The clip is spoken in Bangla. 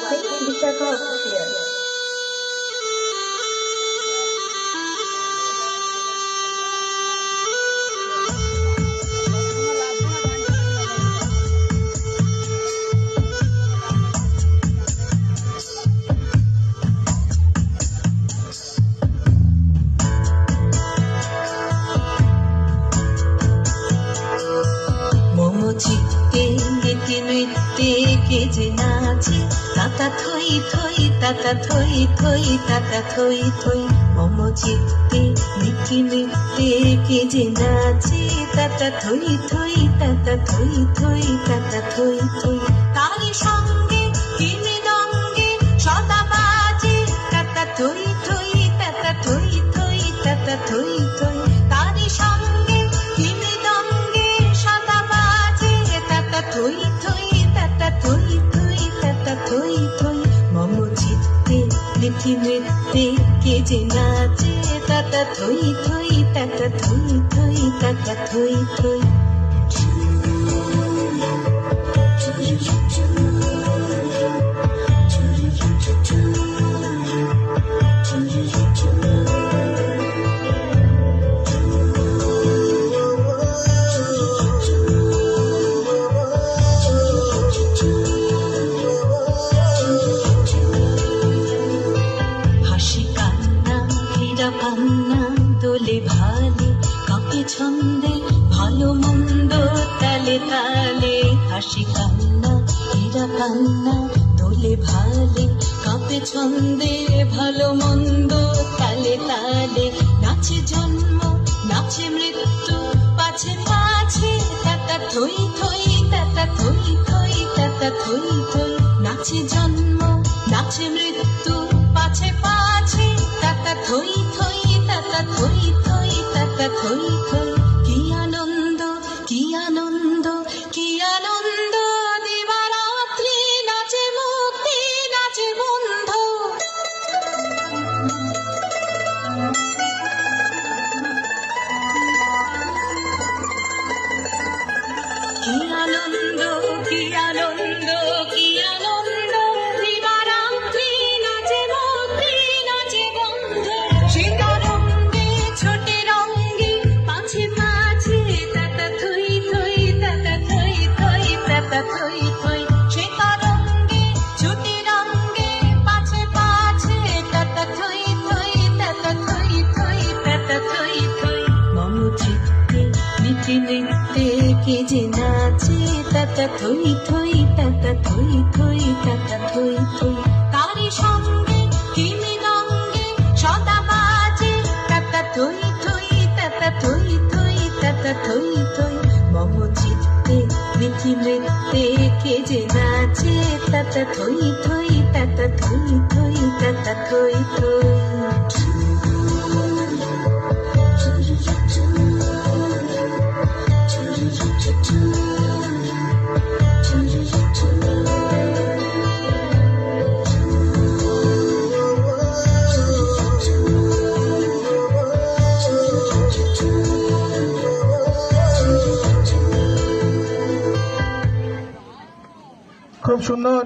watching Vishaka Official. চিত্তে নীতি নৃত্যে কে যে নাচে তাতা থই থই তাতা থই থই তাতা থই থই মম চিত্তে নীতি নৃত্যে কে যে নাচে তাতা থই থই তাতা থই থই তাতা থই থই তারি সঙ্গে কি মৃদঙ্গে সদা বাজে তাতা থই থই তাতা থই থই তাতা থই থই তারি সঙ্গে কি মৃদঙ্গে সদা বাজে তাতা থই থই তাতা থই থই তাতা থই থই মম চিত্তে নীতি নৃত্যে কে যে নাচে তাতা থই থই তাতা থই থই তাতা থই থই কান্না দোলে ভালে কাঁপে ছন্দে ভালো মন্দ তালে তালে হাসি কান্না হীরা কান্না দোলে ভালে কাঁপে ছন্দে ভালো মন্দ তালে তালে নাচে জন্ম নাচে মৃত্যু পাছে পাছে তাতা থই থই তাতা থই থই তাতা থই থই নাচে জন্ম নাচে মৃত্যু পাছে পাছে তাতা থই থই তাতা থই থই তাতা থই থই কি আনন্দ কি আনন্দ কি আনন্দ দিবারাত্রি নাচে মুক্তি নাচে বন্ধ কি আনন্দ কি আনন্দ কি আনন্দ দিবারাত্রি নাচে মুক্তি নাচে বন্ধ সীতারঙ্গে ছোটে রঙ্গে পাছে পাছে তাতা থই থই তাতা থই থই তাতা থই থই সীতারঙ্গে ছোটে রঙ্গে পাছে পাছে তাতা থই থই তাতা থই থই তাতা থই থই মম চিত্তে নীতি নৃত্যে কে যে নাচে তাতা থই থই তাতা থই থই তাতা থই থই তারি সঙ্গে কি মৃদঙ্গে সদা বাজে তাতা থই থই তাতা থই থই তাতা থই থই মম চিত্তে নীতি নৃত্যে কে যে নাচে তাতা থই থই তাতা থই থই তাতা থই থই খুব সুন্দর